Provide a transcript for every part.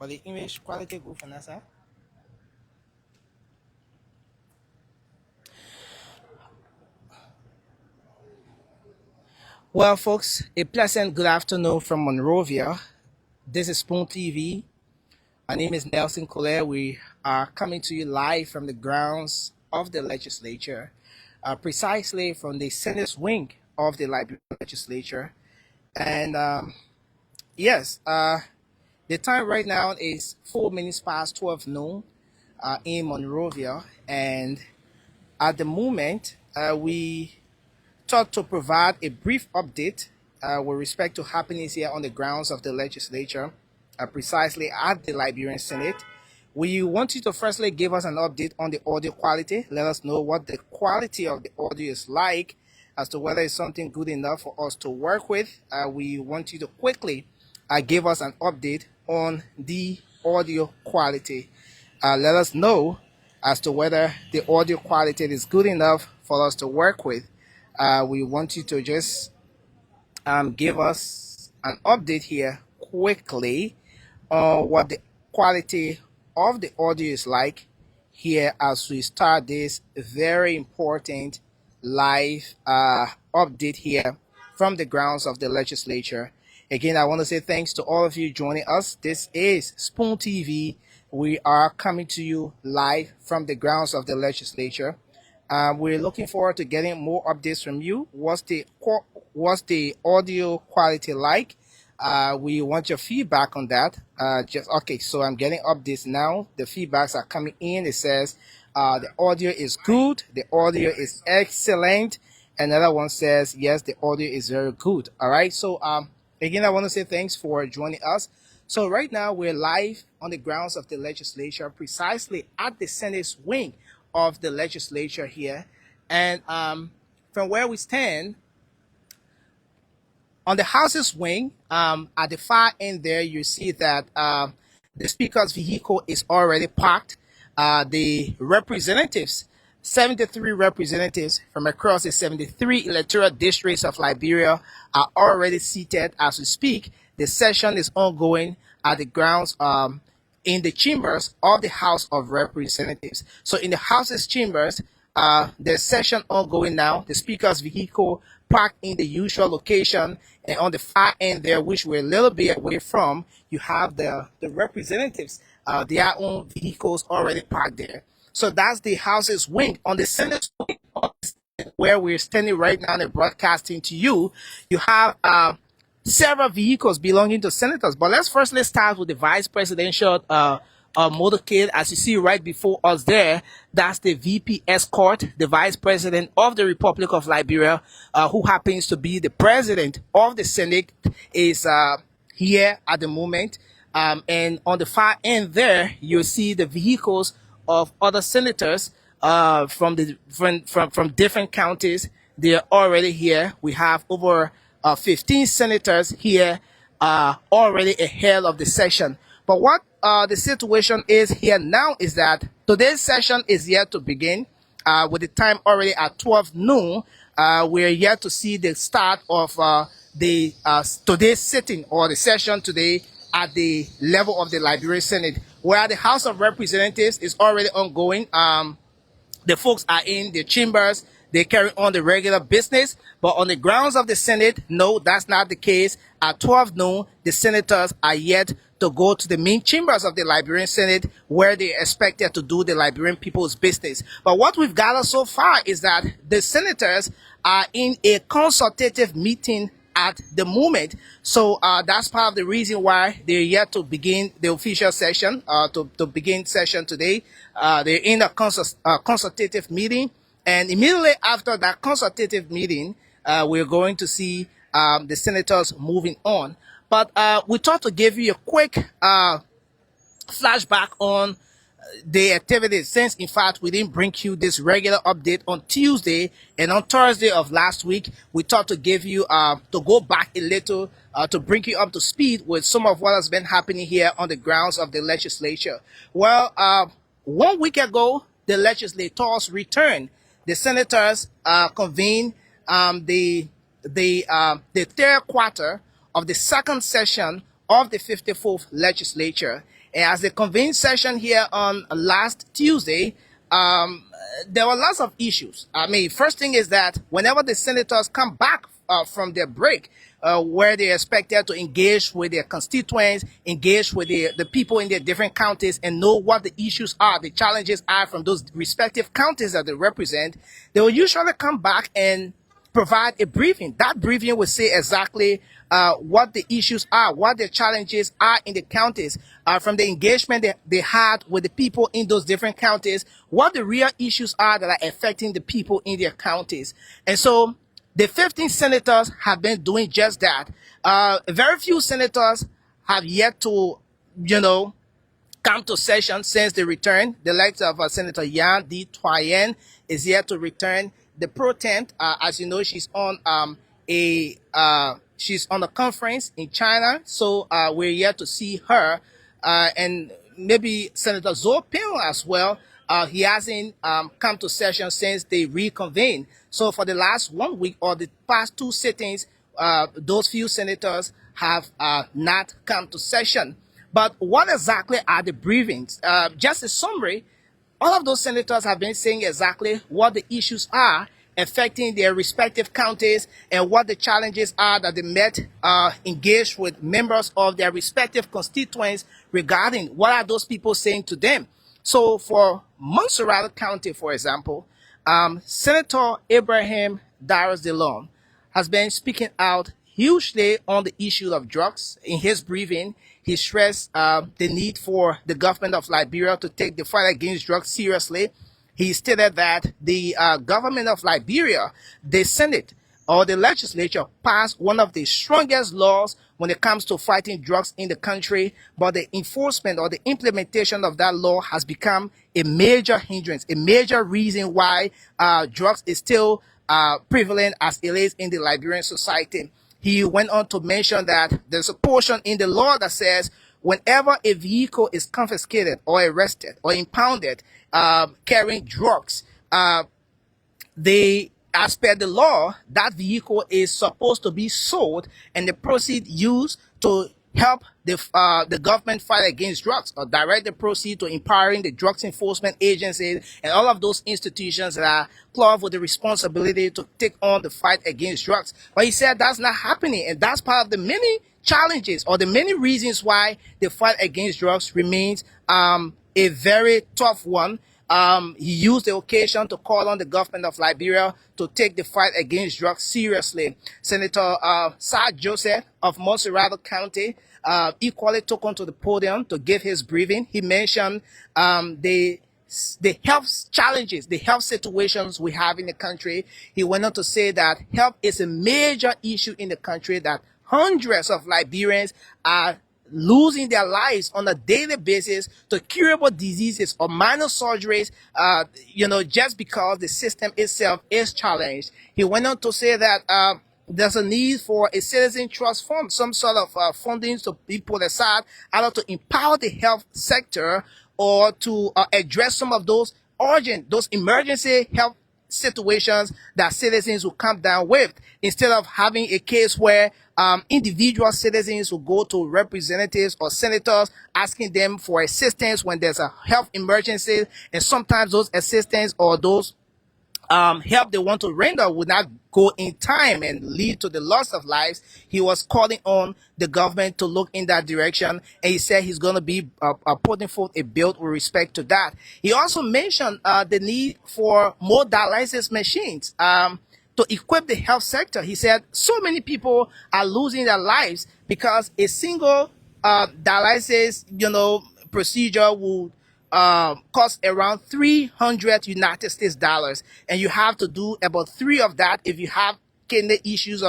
But the image quality good for NASA. Well, folks, a pleasant good afternoon from Monrovia. This is Spoon TV. My name is Nelson Collier. We are coming to you live from the grounds of the legislature, precisely from the Senate wing of the Liberian legislature. And yes, the time right now is 4 minutes past 12 noon in Monrovia. And at the moment, we thought to provide a brief update with respect to happenings here on the grounds of the legislature, precisely at the Liberian Senate. We want you to firstly give us an update on the audio quality. Let us know what the quality of the audio is like, as to whether it's something good enough for us to work with. We want you to quickly give us an update on the audio quality. Let us know as to whether the audio quality is good enough for us to work with. We want you to just give us an update here quickly on what the quality of the audio is like here as we start this very important live update here from the grounds of the legislature. Again, I want to say thanks to all of you joining us. This is Spoon TV. We are coming to you live from the grounds of the legislature. We're looking forward to getting more updates from you. What's the audio quality like? We want your feedback on that. So I'm getting updates now. The feedbacks are coming in. It says the audio is good, the audio is excellent. Another one says yes, the audio is very good. All right. So again, I want to say thanks for joining us. So right now we're live on the grounds of the legislature, precisely at the Senate wing of the legislature here. And from where we stand, on the House's wing, at the far end there, you see that the Speaker's vehicle is already parked. The representatives, 73 representatives from across the 73 electoral districts of Liberia are already seated as we speak. The session is ongoing at the grounds in the chambers of the House of Representatives. So in the House's chambers, the session ongoing now. The Speaker's vehicle parked in the usual location, and on the far end there, which we're a little bit away from, you have the representatives, their own vehicles already parked there. So that's the House's wing. On the Senate wing, where we're standing right now and broadcasting to you, you have several vehicles belonging to senators. But let's firstly start with the vice presidential motorcade. As you see right before us there, that's the VP escort, the vice president of the Republic of Liberia, who happens to be the president of the Senate, is here at the moment. And on the far end there, you'll see the vehicles of other senators from different counties. They're already here. We have over 15 senators here already ahead of the session. But what the situation is here now is that today's session is yet to begin with the time already at 12 noon. We're yet to see the start of the today's sitting or the session today at the level of the Liberian Senate, where the House of Representatives is already ongoing. The folks are in the chambers. They carry on the regular business. But on the grounds of the Senate, no, that's not the case. At 12 noon, the senators are yet to go to the main chambers of the Liberian Senate, where they are expected to do the Liberian people's business. But what we've gathered so far is that the senators are in a consultative meeting at the moment. So that's part of the reason why they're yet to begin the official session, to begin session today. They're in a consultative meeting. And immediately after that consultative meeting, we're going to see the senators moving on. But we thought to give you a quick flashback on the activities, since in fact we didn't bring you this regular update on Tuesday and on Thursday of last week. We thought to give you to go back a little to bring you up to speed with some of what has been happening here on the grounds of the legislature. Well, 1 week ago, the legislators returned. The senators convened the third quarter of the second session of the 54th legislature. And as they convened session here on last Tuesday, there were lots of issues. I mean, first thing is that whenever the senators come back from their break, where they're expected to engage with their constituents, engage with the people in their different counties, and know what the issues are, the challenges are from those respective counties that they represent, they will usually come back and provide a briefing. That briefing will say exactly what the issues are, what the challenges are in the counties, from the engagement they had with the people in those different counties, what the real issues are that are affecting the people in their counties. And so the 15 senators have been doing just that. Very few senators have yet to, come to session since the return. The likes of Senator Yan D. Toyen is yet to return. The pro temp, as you know, she's on she's on a conference in China, so we're yet to see her, and maybe Senator Zoe Pell as well. He hasn't come to session since they reconvened. So for the last 1 week or the past two sittings, those few senators have not come to session. But what exactly are the briefings? Just a summary, all of those senators have been saying exactly what the issues are affecting their respective counties and what the challenges are that they met, engaged with members of their respective constituents regarding what are those people saying to them. So for Montserrat County, for example, Senator Abraham Darius DeLon has been speaking out hugely on the issue of drugs. In his briefing, he stressed the need for the government of Liberia to take the fight against drugs seriously. He stated that the government of Liberia, the Senate or the legislature, passed one of the strongest laws when it comes to fighting drugs in the country, but the enforcement or the implementation of that law has become a major hindrance, a major reason why drugs is still prevalent as it is in the Liberian society. He went on to mention that there's a portion in the law that says whenever a vehicle is confiscated or arrested or impounded carrying drugs, as per the law, that vehicle is supposed to be sold and the proceeds used to help the government fight against drugs, or direct the proceeds to empowering the drugs enforcement agencies and all of those institutions that are clothed with the responsibility to take on the fight against drugs. But he said that's not happening, and that's part of the many challenges or the many reasons why the fight against drugs remains a very tough one. He used the occasion to call on the government of Liberia to take the fight against drugs seriously. Senator Sir Joseph of Montserrat County equally took onto the podium to give his briefing. He mentioned the health challenges, the health situations we have in the country. He went on to say that health is a major issue in the country, that hundreds of Liberians are losing their lives on a daily basis to curable diseases or minor surgeries, just because the system itself is challenged. He went on to say that there's a need for a citizen trust fund, some sort of funding to be put aside, either to empower the health sector or to address some of those urgent, those emergency health situations that citizens will come down with, instead of having a case where individual citizens will go to representatives or senators asking them for assistance when there's a health emergency, and sometimes those assistance or those help they want to render would not go in time and lead to the loss of lives. He was calling on the government to look in that direction, and he said he's going to be putting forth a bill with respect to that. He also mentioned the need for more dialysis machines to equip the health sector. He said so many people are losing their lives because a single dialysis procedure would cost around 300 United States dollars, and you have to do about 3 of that if you have kidney issues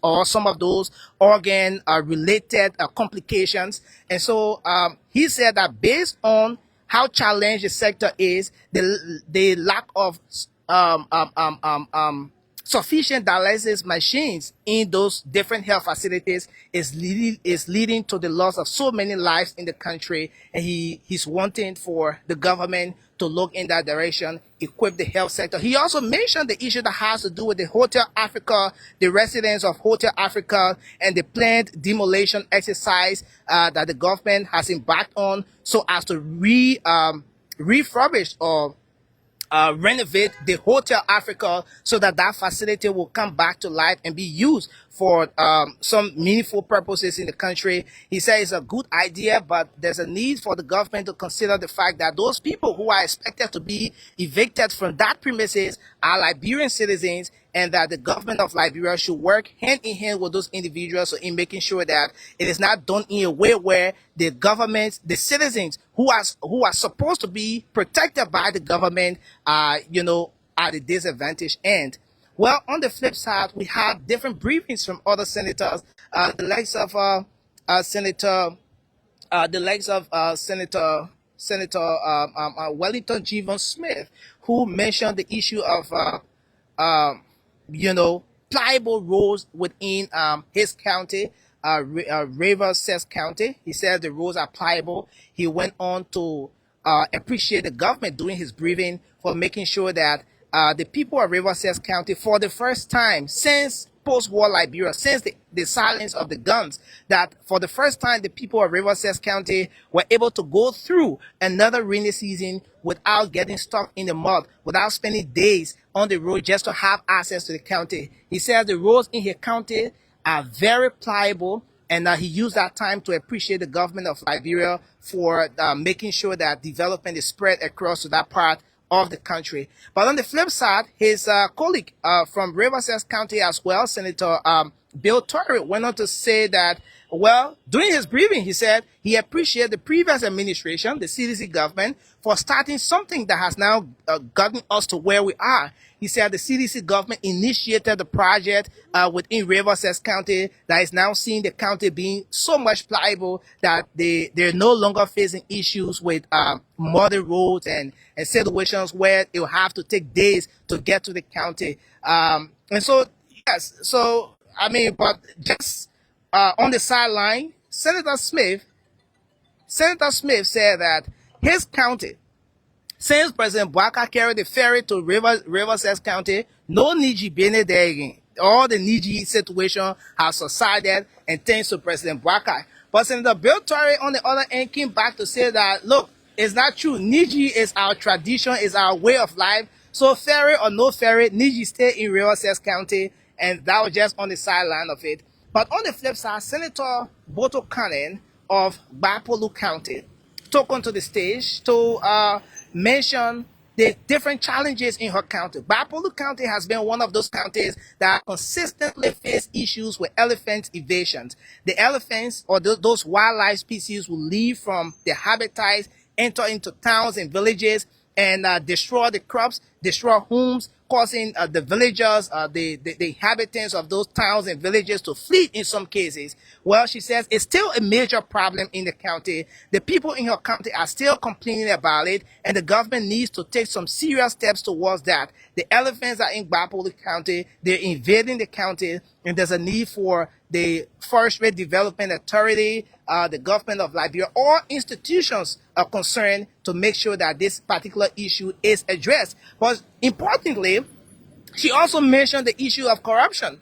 or some of those organ related complications. And so he said that based on how challenged the sector is, the lack of sufficient dialysis machines in those different health facilities is leading to the loss of so many lives in the country, and he's wanting for the government to look in that direction, equip the health sector. He also mentioned the issue that has to do with the Hotel Africa, the residents of Hotel Africa, and the planned demolition exercise that the government has embarked on so as to refurbish or renovate the Hotel Africa so that that facility will come back to life and be used for some meaningful purposes in the country. He said it's a good idea, but there's a need for the government to consider the fact that those people who are expected to be evicted from that premises are Liberian citizens, and that the government of Liberia should work hand in hand with those individuals in making sure that it is not done in a way where the government, the citizens who are supposed to be protected by the government, you know, at a disadvantaged end. Well, on the flip side, we have different briefings from other senators, the likes of Senator Wellington Jeevan Smith, who mentioned the issue of you know, pliable roads within his county, Rivers County. He said the roads are pliable. He went on to appreciate the government doing his briefing for making sure that the people of Rivers County, for the first time since post-war Liberia, since the silence of the guns, that for the first time the people of Rivers County were able to go through another rainy season without getting stuck in the mud, without spending days on the road just to have access to the county. He says the roads in his county are very pliable, and he used that time to appreciate the government of Liberia for making sure that development is spread across to that part of the country. But on the flip side, his colleague from Rivers County as well, Senator Bill Torrey, went on to say that, well, during his briefing, he said he appreciated the previous administration, the CDC government, for starting something that has now gotten us to where we are. He said the CDC government initiated the project within Rivers County that is now seeing the county being so much pliable that they're no longer facing issues with muddy roads and situations where it will have to take days to get to the county. And so, yes, so, I mean, but just on the sideline, Senator Smith said that his county, since President Bwaka carried the ferry to Rivers County, no Niji Bene there again. All the Niji situation has subsided, and thanks to President Bwaka. But Senator Bill Torrey, on the other end, came back to say that, look, it's not true. Niji is our tradition, is our way of life. So ferry or no ferry, Niji stay in Rivers County, and that was just on the sideline of it. But on the flip side, Senator Boto Cannon of Bapolu County took onto the stage to mention the different challenges in her county. Bapolu County has been one of those counties that consistently face issues with elephant evasions. The elephants or those wildlife species will leave from their habitats, enter into towns and villages, and destroy the crops, destroy homes, causing the villagers, the inhabitants of those towns and villages to flee in some cases. Well, she says it's still a major problem in the county. The people in her county are still complaining about it, and the government needs to take some serious steps towards that. The elephants are in Bapolu County, they're invading the county, and there's a need for the Forestry Development Authority, the government of Liberia, or institutions are concerned to make sure that this particular issue is addressed. But importantly, she also mentioned the issue of corruption.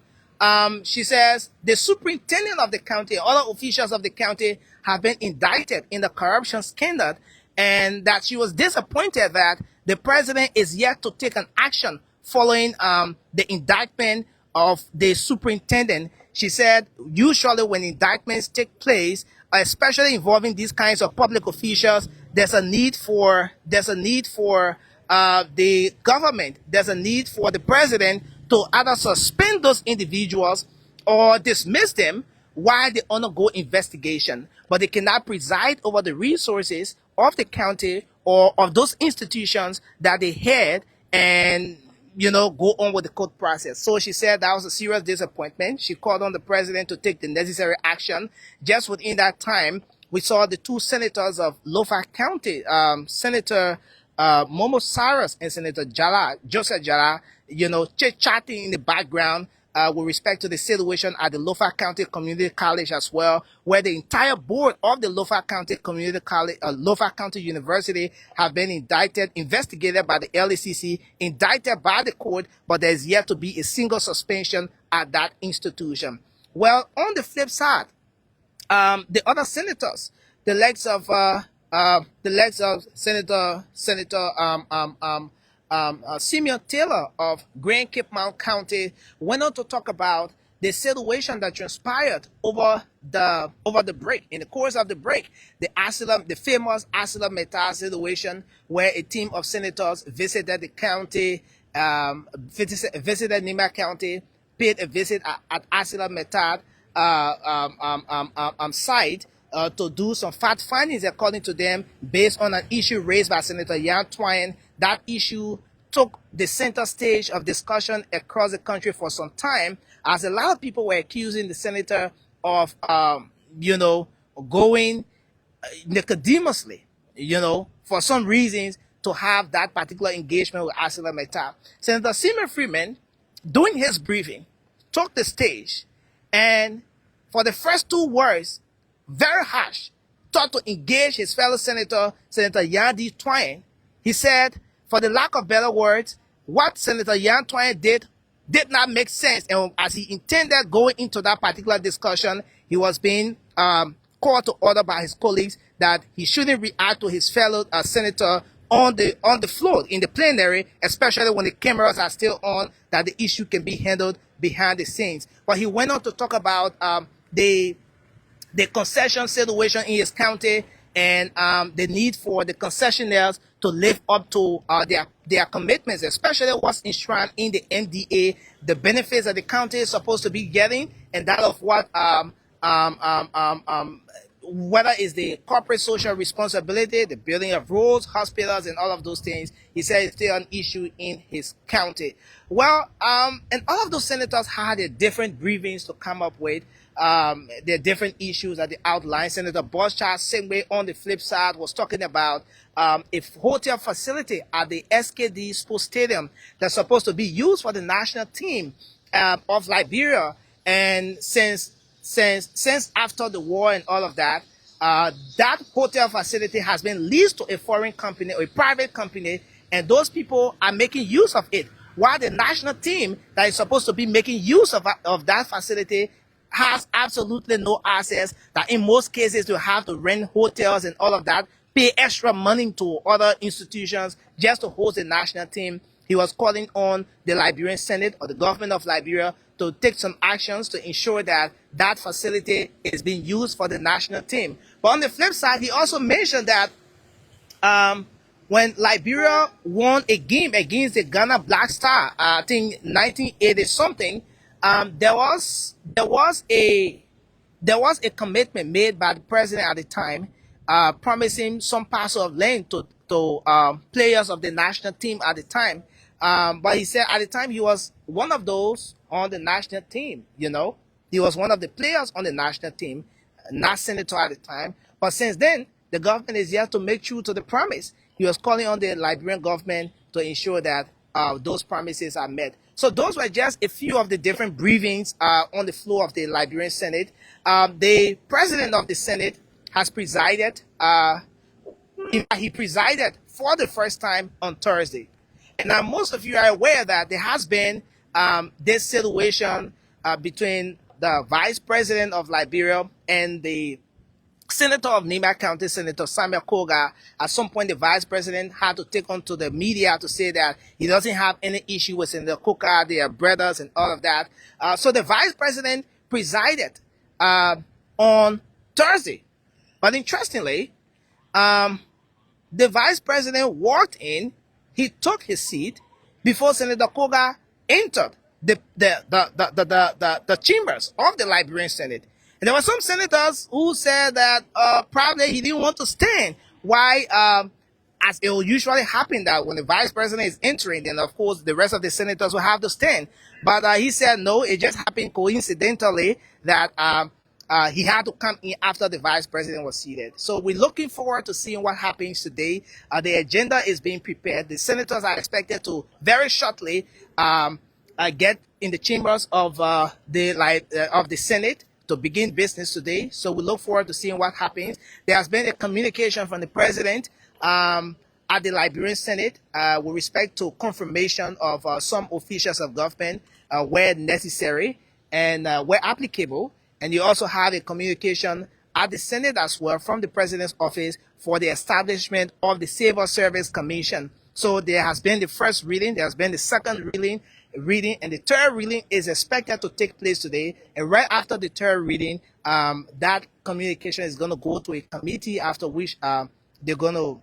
She says the superintendent of the county, other officials of the county have been indicted in the corruption scandal, and that she was disappointed that the president is yet to take an action following the indictment of the superintendent. She said usually when indictments take place, especially involving these kinds of public officials, there's a need for the government, there's a need for the president to either suspend those individuals or dismiss them while they undergo investigation. But they cannot preside over the resources of the county or of those institutions that they had and, you know, go on with the court process. So she said that was a serious disappointment. She called on the president to take the necessary action. Just within that time, we saw the two senators of Lofa County, Senator Momo Cyrus and Senator Joseph Jala, chit-chatting in the background with respect to the situation at the Lofa County Community College as well, where the entire board of the Lofa County Community College, Lofa County University, have been investigated by the LACC, indicted by the court, but there's yet to be a single suspension at that institution. Well, on the flip side, the other senators, the legs of Senator Simeon Taylor of Grand Cape Mount County, went on to talk about the situation that transpired over the break. In the course of the break, the famous ArcelorMittal situation, where a team of senators visited the county, visited Nima County, paid a visit at ArcelorMittal site to do some fact findings, according to them, based on an issue raised by Senator Yan Twine. That issue took the center stage of discussion across the country for some time, as a lot of people were accusing the senator of, going nicodemously, for some reasons, to have that particular engagement with ArcelorMittal. Senator Seaman Freeman, during his briefing, took the stage, and for the first 2 words, very harsh, thought to engage his fellow senator, Senator Yan D. Twine. He said, for the lack of better words, what Senator Yan Twine did not make sense. And as he intended going into that particular discussion, he was being called to order by his colleagues that he shouldn't react to his fellow senator on the floor in the plenary, especially when the cameras are still on, that the issue can be handled behind the scenes. But he went on to talk about the concession situation in his county, and the need for the concessionaires to live up to their commitments, especially what's enshrined in the NDA, the benefits that the county is supposed to be getting, and that of what whether it's the corporate social responsibility, the building of roads, hospitals, and all of those things. He said it's still an issue in his county. Well, and all of those senators had a different briefings to come up with. There are different issues that they outlined. Senator Boschard, same way, on the flip side, was talking about a hotel facility at the SKD Sports Stadium that's supposed to be used for the national team of Liberia. And since after the war and all of that, that hotel facility has been leased to a foreign company or a private company, and those people are making use of it, while the national team that is supposed to be making use of that facility has absolutely no access, that in most cases you have to rent hotels and all of that, pay extra money to other institutions just to host the national team. He was calling on the Liberian Senate or the government of Liberia to take some actions to ensure that that facility is being used for the national team. But on the flip side, he also mentioned that when Liberia won a game against the Ghana Black Star, I think 1980 something, there was a commitment made by the president at the time, promising some parcel of land to players of the national team at the time. But he said at the time he was one of those on the national team. He was one of the players on the national team, not senator at the time. But since then, the government is yet to make true to the promise. He was calling on the Liberian government to ensure that those promises are met. So those were just a few of the different briefings on the floor of the Liberian Senate. The president of the Senate has presided. He presided for the first time on Thursday. And now most of you are aware that there has been this situation between the vice president of Liberia and the senator of Nima County, Senator Samuel Koga. At some point, the vice president had to take on to the media to say that he doesn't have any issue with Senator Koga, their brothers, and all of that. So the vice president presided on Thursday. But interestingly, the vice president walked in. He took his seat before Senator Koga entered the chambers of the Liberian Senate. And there were some senators who said that probably he didn't want to stand. Why? As it will usually happen, that when the vice president is entering, then of course the rest of the senators will have to stand. But he said no, it just happened coincidentally that he had to come in after the vice president was seated. So we're looking forward to seeing what happens today. The agenda is being prepared. The senators are expected to very shortly get in the chambers of the Senate to begin business today. So we look forward to seeing what happens. There has been a communication from the president at the Liberian Senate with respect to confirmation of some officials of government where necessary and where applicable. And you also have a communication at the Senate as well from the president's office for the establishment of the Civil Service Commission. So there has been the first reading, there has been the second reading, and the third reading is expected to take place today. And right after the third reading, that communication is going to go to a committee, after which they're going to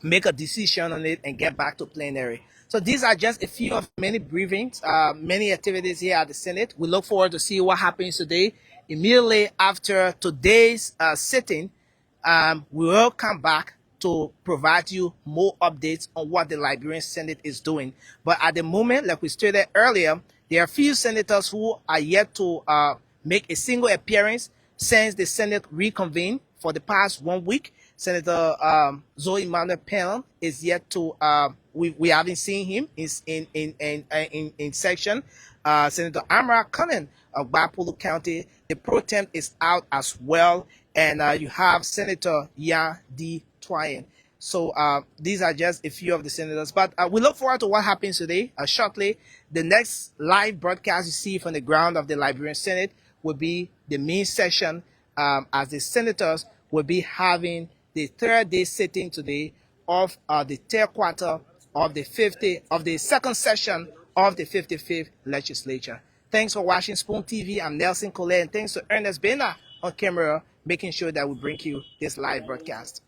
make a decision on it and get back to plenary. So these are just a few of many briefings, many activities here at the Senate. We look forward to see what happens today. Immediately after today's sitting, we will come back to provide you more updates on what the Liberian Senate is doing. But at the moment, like we stated earlier, there are few senators who are yet to make a single appearance since the Senate reconvened for the past 1 week. Senator Zoe Manuel Penn is yet to, we haven't seen him in section. Senator Amara Cullen of Bapolo County, the pro temp is out as well. And you have Senator Ya D. Twine. So these are just a few of the senators. But we look forward to what happens today. Shortly, the next live broadcast you see from the ground of the Liberian Senate will be the main session as the senators will be having the third day sitting today of the third quarter of the second session of the 55th legislature. Thanks for watching Spoon TV. I'm Nelson Colette, and thanks to Ernest Bena on camera, making sure that we bring you this live broadcast.